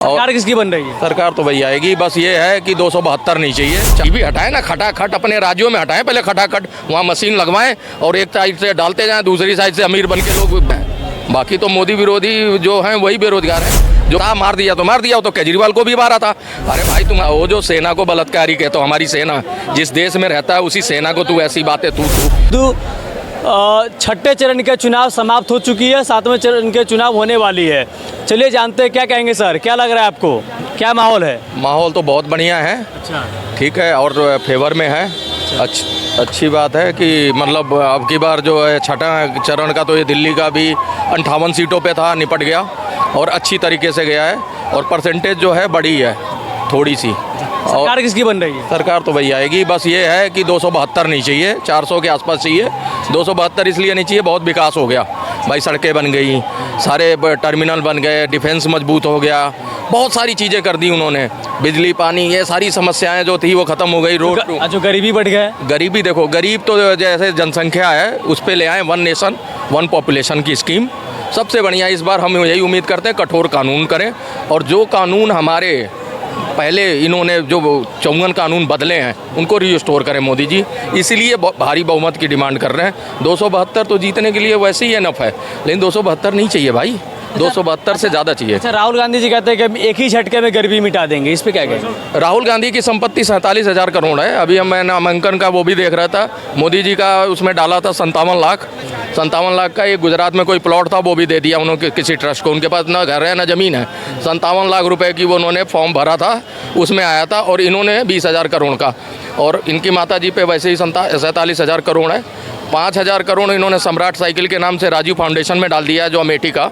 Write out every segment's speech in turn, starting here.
सरकार किसकी बन रही है? सरकार तो वही आएगी, बस ये है कि 272 नहीं चाहिए। ये भी हटाए ना, खटाखट अपने राज्यों में हटाएं पहले, खटाखट वहाँ मशीन लगवाएं और एक साइड से डालते जाएं, दूसरी साइड से अमीर बन के लोग। बाकी तो मोदी विरोधी जो हैं वही बेरोजगार हैं। जो मार दिया तो मार दिया, तो केजरीवाल को भी मारा था। अरे भाई तुम वो जो सेना को बलात्कारी कहते हो, हमारी सेना जिस देश में रहता है उसी सेना को तू ऐसी बातें तू छठे चरण के चुनाव समाप्त हो चुकी है, सातवें चरण के चुनाव होने वाली है। चलिए जानते हैं क्या कहेंगे सर, क्या लग रहा है आपको, क्या माहौल है? माहौल तो बहुत बढ़िया है। अच्छा, ठीक है, और फेवर में है। अच्छी बात है कि मतलब अब की बार जो है छठा चरण का, तो ये दिल्ली का भी 58 सीटों पे था, निपट गया और अच्छी तरीके से गया है। और परसेंटेज जो है बड़ी है थोड़ी सी। सरकार किसकी बन रही है? सरकार तो वही आएगी, बस ये है कि 272 नहीं चाहिए, 400 के आसपास चाहिए। 272 इसलिए नहीं चाहिए, बहुत विकास हो गया भाई, सड़कें बन गई, सारे टर्मिनल बन गए, डिफेंस मजबूत हो गया, बहुत सारी चीज़ें कर दी उन्होंने। बिजली पानी, ये सारी समस्याएं जो थी वो ख़त्म हो गई। रोड जो गरीबी बढ़ गया है, गरीबी देखो, गरीब तो जैसे जनसंख्या है उस पर ले आए, 1 नेशन 1 पॉपुलेशन की स्कीम सबसे बढ़िया। इस बार हम यही उम्मीद करते हैं कठोर कानून करें, और जो कानून हमारे पहले इन्होंने जो 54 कानून बदले हैं उनको रिस्टोर करें मोदी जी, इसीलिए भारी बहुमत की डिमांड कर रहे हैं। 272 तो जीतने के लिए वैसे ही एनफ है, लेकिन 272 नहीं चाहिए भाई, 272 से ज़्यादा चाहिए। अच्छा, राहुल गांधी जी कहते हैं कि एक ही झटके में गरीबी मिटा देंगे, इस पे क्या कहेंगे? राहुल गांधी की संपत्ति 47,000 करोड़ है। अभी मैं नामांकन का वो भी देख रहा था, मोदी जी का उसमें डाला था 57 लाख का। एक गुजरात में कोई प्लॉट था वो भी दे दिया उन्होंने किसी ट्रस्ट को, उनके पास ना घर है ना ज़मीन है। 57 लाख रुपए की वो उन्होंने फॉर्म भरा था, उसमें आया था, और इन्होंने 20,000 करोड़ का। और इनकी माता जी पे वैसे ही 47,000 करोड़ है। 5,000 करोड़ इन्होंने सम्राट साइकिल के नाम से राजीव फाउंडेशन में डाल दिया है, जो अमेठी का।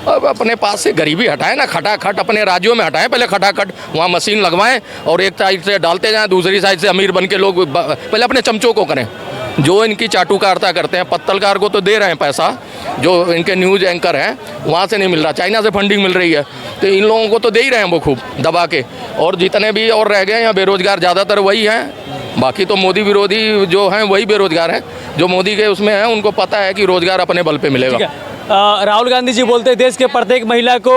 अब अपने पास से गरीबी हटाएं ना, खटाखट अपने राज्यों में हटाएं पहले, खटाखट वहाँ मशीन लगवाएं और एक साइड से डालते जाएं, दूसरी साइड से अमीर बन के लोग। पहले अपने चमचों को करें, जो इनकी चाटुकारिता करते हैं। पत्तलकार को तो दे रहे हैं पैसा, जो इनके न्यूज़ एंकर हैं वहाँ से नहीं मिल रहा, चाइना से फंडिंग मिल रही है, तो इन लोगों को तो दे ही रहे हैं वो खूब दबा के। और जितने भी और रह गए हैं बेरोजगार, ज़्यादातर वही हैं। बाकी तो मोदी विरोधी जो हैं वही बेरोजगार हैं, जो मोदी के उसमें हैं उनको पता है कि रोजगार अपने बल पे मिलेगा। राहुल गांधी जी बोलते हैं देश के प्रत्येक महिला को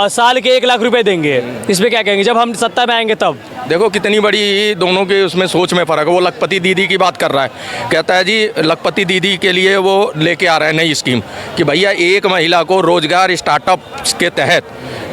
साल के 1 लाख रुपए देंगे, इस पे क्या कहेंगे जब हम सत्ता में आएंगे तब? देखो कितनी बड़ी दोनों के उसमें सोच में फ़र्क है। वो लखपति दीदी की बात कर रहा है, कहता है जी लखपति दीदी के लिए वो लेके आ रहा है नई स्कीम कि भैया एक महिला को रोजगार स्टार्टअप के तहत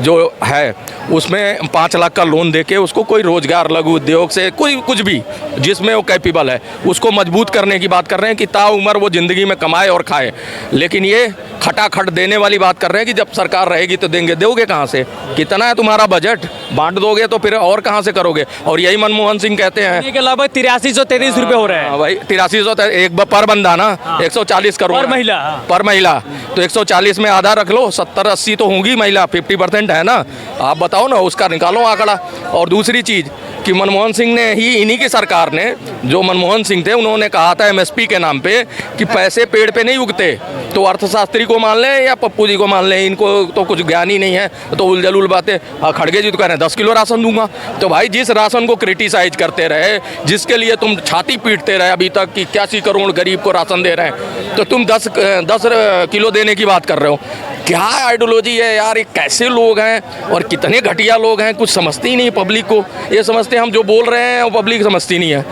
जो है उसमें 5 लाख का लोन देके उसको कोई रोजगार, लघु उद्योग से कोई कुछ भी जिसमें वो कैपेबल है उसको मजबूत करने की बात कर रहे हैं कि ताउम्र वो ज़िंदगी में कमाए और खाए। लेकिन ये खटाखट देने वाली बात कर रहे हैं कि जब सरकार रहेगी तो देंगे। दोगे कहाँ से? कितना है तुम्हारा बजट? बांट दोगे तो फिर और कहाँ से करोगे? और यही मनमोहन सिंह कहते हैं कि लगभग 8333 रुपये हो रहे हैं। भाई 8300 एक पर बंदा ना, 140 करोड़ पर महिला, तो 140 में आधा रख लो, 70-80 तो होंगी महिला, 50% है ना। आप बताओ ना, उसका निकालो आंकड़ा। और दूसरी चीज़ कि मनमोहन सिंह ने ही, इन्हीं की सरकार ने, जो मनमोहन सिंह थे उन्होंने कहा था MSP के नाम पे कि पैसे पेड़ पे नहीं उगते। तो अर्थशास्त्री को मान लें या पप्पू जी को मान लें, इनको तो कुछ ज्ञान ही नहीं है, तो उलझुल बातें। खड़गे जी तो कह रहे हैं 10 किलो राशन दूंगा। तो भाई जिस राशन को क्रिटिसाइज करते रहे, जिसके लिए तुम छाती पीटते रहे अभी तक कि 81 करोड़ गरीब को राशन दे रहे हैं, तो तुम 10 किलो देने की बात कर रहे हो। क्या आइडियोलॉजी है यार, ये कैसे लोग हैं और कितने घटिया लोग हैं, कुछ समझते ही नहीं पब्लिक को। ये समझते हैं हम जो बोल रहे हैं वो पब्लिक समझती नहीं है।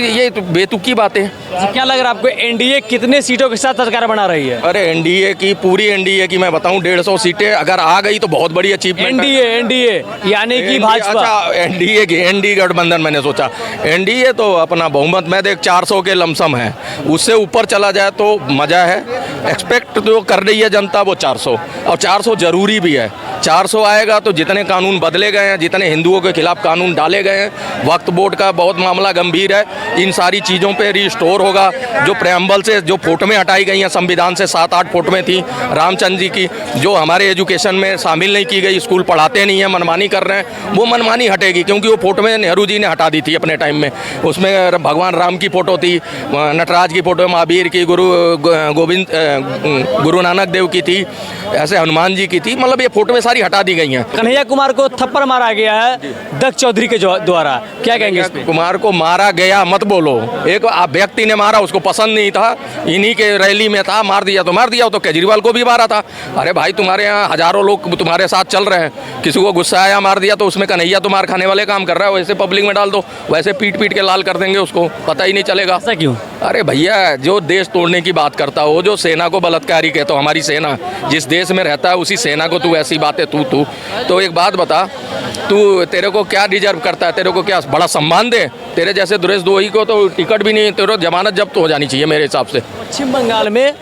ये तो बेतुकी बातें हैं। क्या लग रहा है आपको, एनडीए कितने सीटों के साथ सरकार बना रही है? अरे एनडीए की, पूरी एनडीए की मैं बताऊं 150 सीटें अगर आ गई तो बहुत बड़ी अचीवमेंट। एनडीए यानी कि भाजपा। अच्छा, एनडीए गठबंधन, मैंने सोचा एनडीए तो अपना बहुमत में देख 400 के लमसम है, उससे ऊपर चला जाए तो मजा है। एक्सपेक्ट जो कर रही है जनता वो 400, और 400 जरूरी भी है। 400 आएगा तो जितने कानून बदले गए हैं, जितने हिंदुओं के खिलाफ कानून डाले गए हैं, वक्फ बोर्ड का बहुत मामला गंभीर है, इन सारी चीज़ों पे रिस्टोर होगा। जो प्रेम्बल से जो फोटो में हटाई गई हैं, संविधान से 7-8 फोटो में थी रामचंद्र जी की, जो हमारे एजुकेशन में शामिल नहीं की गई, स्कूल पढ़ाते नहीं हैं, मनमानी कर रहे हैं, वो मनमानी हटेगी। क्योंकि वो फोटो में नेहरू जी ने हटा दी थी अपने टाइम में, उसमें भगवान राम की फ़ोटो थी, नटराज की फ़ोटो, महावीर की, गुरु नानक देव की थी, ऐसे हनुमान जी की थी, मतलब ये फोटो में सारी हटा दी गई हैं। कन्हैया कुमार को थप्पड़ मारा गया है दक्ष चौधरी के द्वारा, क्या कहेंगे इस पे? कुमार को मारा गया या मत बोलो। एक व्यक्ति ने मारा, उसको पसंद नहीं था, इन्हीं के रैली में था, मार दिया तो केजरीवाल को भी मारा था। अरे भाई, तुम्हारे यहाँ हजारों लोग तुम्हारे साथ चल रहे हैं, किसी को गुस्सा आया मार दिया, तो उसमें कन्हैया तो मार खाने वाले काम कर रहा है। वैसे पब्लिक में डाल दो, वैसे पीट पीट के लाल कर देंगे उसको, पता ही नहीं चलेगा। ऐसा क्यों? अरे भैया, जो देश तोड़ने की बात करता हो, जो सेना को बलात्कारी कहता हो, हमारी सेना जिस देश में रहता है उसी सेना को तू ऐसी बातें तू तो एक बात बता, तू तेरे को क्या डिजर्व करता है? तेरे को क्या बड़ा सम्मान दे? तेरे जैसे द्रोही को तो टिकट भी नहीं, तेरे जमानत जब्त हो जानी चाहिए मेरे हिसाब से। पश्चिम बंगाल में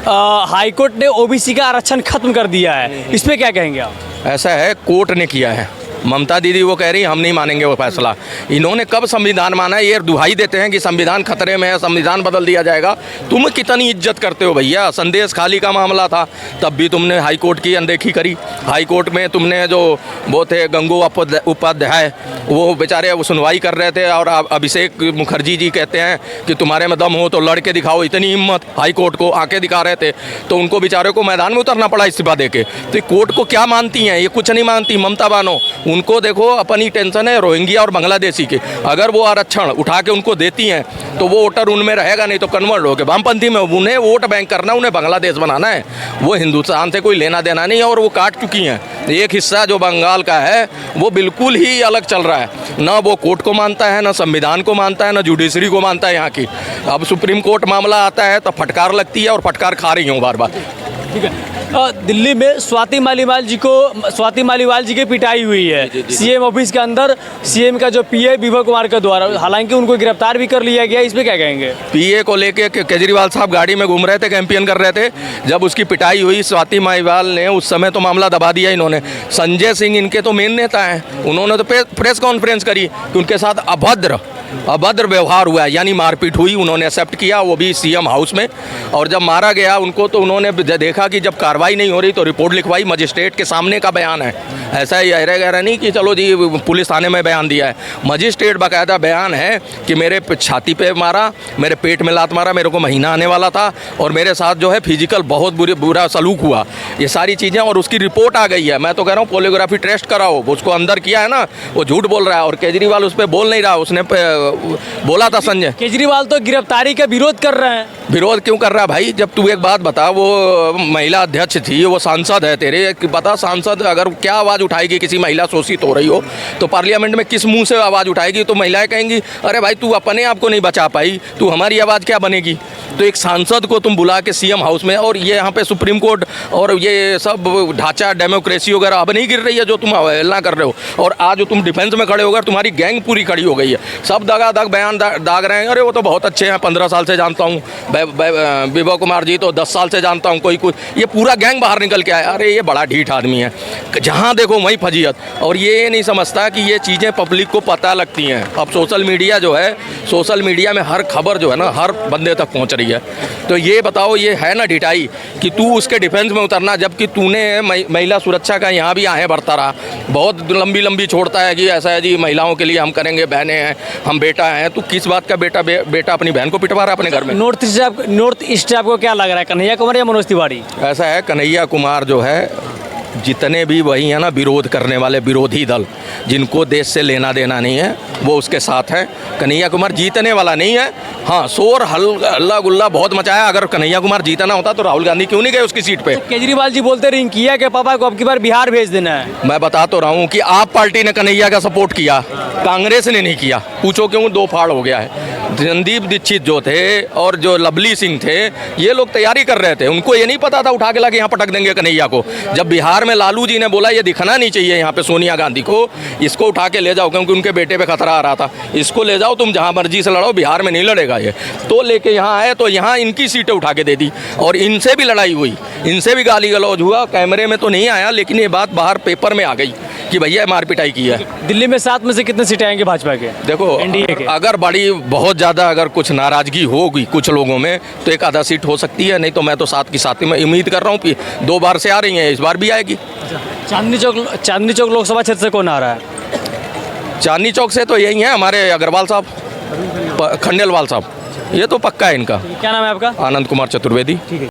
हाईकोर्ट ने ओबीसी का आरक्षण खत्म कर दिया है, इस पे क्या कहेंगे आप? ऐसा है, कोर्ट ने किया है। ममता दीदी वो कह रही हम नहीं मानेंगे वो फैसला। इन्होंने कब संविधान माना है? ये दुहाई देते हैं कि संविधान खतरे में है, संविधान बदल दिया जाएगा। तुम कितनी इज्जत करते हो भैया? संदेश खाली का मामला था, तब भी तुमने हाई कोर्ट की अनदेखी करी। हाई कोर्ट में तुमने जो वो थे गंगू उपाध्याय, वो बेचारे वो सुनवाई कर रहे थे, और अभिषेक मुखर्जी जी कहते हैं कि तुम्हारे में दम हो तो लड़के दिखाओ। इतनी हिम्मत, हाई कोर्ट को आके दिखा रहे थे, तो उनको बेचारे को मैदान में उतरना पड़ा इस्तीफा देके। तो कोर्ट को क्या मानती हैं? ये कुछ नहीं मानती। ममता बानो, उनको देखो अपनी टेंशन है रोहिंग्या और बांग्लादेशी के। अगर वो आरक्षण उठा के उनको देती हैं तो वो वोटर उनमें रहेगा, नहीं तो कन्वर्ट हो गए वामपंथी में। उन्हें वोट बैंक करना, उन्हें बांग्लादेश बनाना है। वो हिंदुस्तान से कोई लेना देना नहीं है, और वो काट चुकी हैं। एक हिस्सा जो बंगाल का है वो बिल्कुल ही अलग चल रहा है, ना वो कोर्ट को मानता है, ना संविधान को मानता है, ना जुडिशरी को मानता है यहाँ की। अब सुप्रीम कोर्ट मामला आता है तो फटकार लगती है, और फटकार खा रही हूँ बार बार। ठीक है। दिल्ली में स्वाति मालीवाल जी की पिटाई हुई है सीएम ऑफिस के अंदर, सीएम का जो पीए विभा कुमार के द्वारा, हालांकि उनको गिरफ्तार भी कर लिया गया। इस पे क्या कहेंगे? पीए को लेके केजरीवाल साहब गाड़ी में घूम रहे थे, कैंपेन कर रहे थे। जब उसकी पिटाई हुई स्वाति मालीवाल ने, उस समय तो मामला दबा दिया इन्होंने। संजय सिंह इनके तो मेन नेता हैं, उन्होंने तो प्रेस कॉन्फ्रेंस करी कि उनके साथ अभद्र व्यवहार हुआ है, यानी मारपीट हुई। उन्होंने एक्सेप्ट किया, वो भी सीएम हाउस में। और जब मारा गया उनको, तो उन्होंने देखा कि जब कार्रवाई नहीं हो रही तो रिपोर्ट लिखवाई। मजिस्ट्रेट के सामने का बयान है, ऐसा ही गहरा नहीं कि चलो जी पुलिस थाने में बयान दिया है। मजिस्ट्रेट बाकायदा बयान है कि मेरे छाती पे मारा, मेरे पेट में लात मारा, मेरे को महीना आने वाला था, और मेरे साथ जो है फिजिकल बहुत बुरा सलूक हुआ, ये सारी चीज़ें। और उसकी रिपोर्ट आ गई है। मैं तो कह रहा हूँ पॉलीग्राफी टेस्ट कराओ। उसको अंदर किया है ना, वो झूठ बोल रहा है, और केजरीवाल उस पर बोल नहीं रहा। उसने बोला था संजय। केजरीवाल तो गिरफ्तारी का विरोध कर रहे हैं। विरोध क्यों कर रहा है भाई? जब तू एक बात बता, वो महिला अध्यक्ष थी, वो सांसद है तेरे, बता सांसद अगर क्या आवाज़ उठाएगी किसी महिला शोषित हो रही हो तो पार्लियामेंट में किस मुंह से आवाज़ उठाएगी? तो महिलाएं कहेंगी अरे भाई तू अपने आप को नहीं बचा पाई, तू हमारी आवाज़ क्या बनेगी? तो एक सांसद को तुम बुला के सीएम हाउस में, और ये यहाँ पे सुप्रीम कोर्ट और ये सब ढांचा डेमोक्रेसी वगैरह अब नहीं गिर रही है जो तुम अवहेलना कर रहे हो। और आज जो तुम डिफेंस में खड़े होकर, तुम्हारी गैंग पूरी खड़ी हो गई है, सब दगादग बयान दाग रहे हैं। अरे वो तो बहुत अच्छे हैं, 15 साल से जानता हूँ विभा कुमार जी, तो 10 साल से जानता हूँ। कोई ये पूरा गैंग बाहर निकल के आया। अरे ये बड़ा ढीठ आदमी है, जहाँ देखो वहीं फजीयत। और ये नहीं समझता कि ये चीज़ें पब्लिक को पता लगती हैं। अब सोशल मीडिया जो है, सोशल मीडिया में हर खबर जो है ना, हर बंदे तक पहुँच रही है। तो ये बताओ, ये है ना ढिठाई कि तू उसके डिफेंस में उतरना, जबकि तूने महिला सुरक्षा का यहाँ भी आहें भरता रहा। बहुत लंबी छोड़ता है कि ऐसा है जी महिलाओं के लिए हम करेंगे, बहनें हैं, हम बेटा हैं। तू किस बात का बेटा अपनी बहन को पिटवा रहा है अपने घर में? नॉर्थ ईस्ट आपको क्या लग रहा है, कन्हैया कुमार या मनोज तिवारी? ऐसा है, कन्हैया कुमार जो है, जितने भी वही है ना विरोध करने वाले विरोधी दल, जिनको देश से लेना देना नहीं है, वो उसके साथ हैं। कन्हैया कुमार जीतने वाला नहीं है। हाँ, शोर हल्ला गुल्ला बहुत मचाया। अगर कन्हैया कुमार जीतना होता तो राहुल गांधी क्यों नहीं गए उसकी सीट पे? केजरीवाल जी बोलते रिंकिया के पापा को अब की बार बिहार भेज देना है। मैं बता तो रहा हूँ कि आप पार्टी ने कन्हैया का सपोर्ट किया, कांग्रेस ने नहीं किया। पूछो क्यों? 2 फाड़ हो गया है। रणदीप दीक्षित जो थे और जो लवली सिंह थे, ये लोग तैयारी कर रहे थे। उनको ये नहीं पता था उठा के लाके यहाँ पटक देंगे कन्हैया को। जब बिहार में लालू जी ने बोला ये दिखना नहीं चाहिए यहाँ पे सोनिया गांधी को, इसको उठा के ले जाओ, क्योंकि उनके बेटे पे खतरा आ रहा था, इसको ले जाओ, तुम जहाँ मर्जी से लड़ो, बिहार में नहीं लड़ेगा ये। तो लेके यहाँ आए, तो यहाँ इनकी सीटें उठा के दे दी, और इनसे भी लड़ाई हुई, इनसे भी गाली गलौज हुआ। कैमरे में तो नहीं आया, लेकिन ये बात बाहर पेपर में आ गई कि भैया मार पिटाई की है। दिल्ली में 7 में से कितने सीटें आएंगे भाजपा के? देखो, एनडीए के अगर बड़ी बहुत ज़्यादा अगर कुछ नाराज़गी होगी कुछ लोगों में, तो 1 आधा सीट हो सकती है। नहीं तो मैं तो 7 की 7 में उम्मीद कर रहा हूँ कि 2 बार से आ रही हैं, इस बार भी आएगी। चांदनी चौक लोकसभा क्षेत्र से कौन आ रहा है? चांदनी चौक से तो यही है हमारे अग्रवाल साहब, खंडेलवाल साहब, ये तो पक्का है इनका। क्या नाम है आपका? आनंद कुमार चतुर्वेदी। ठीक है।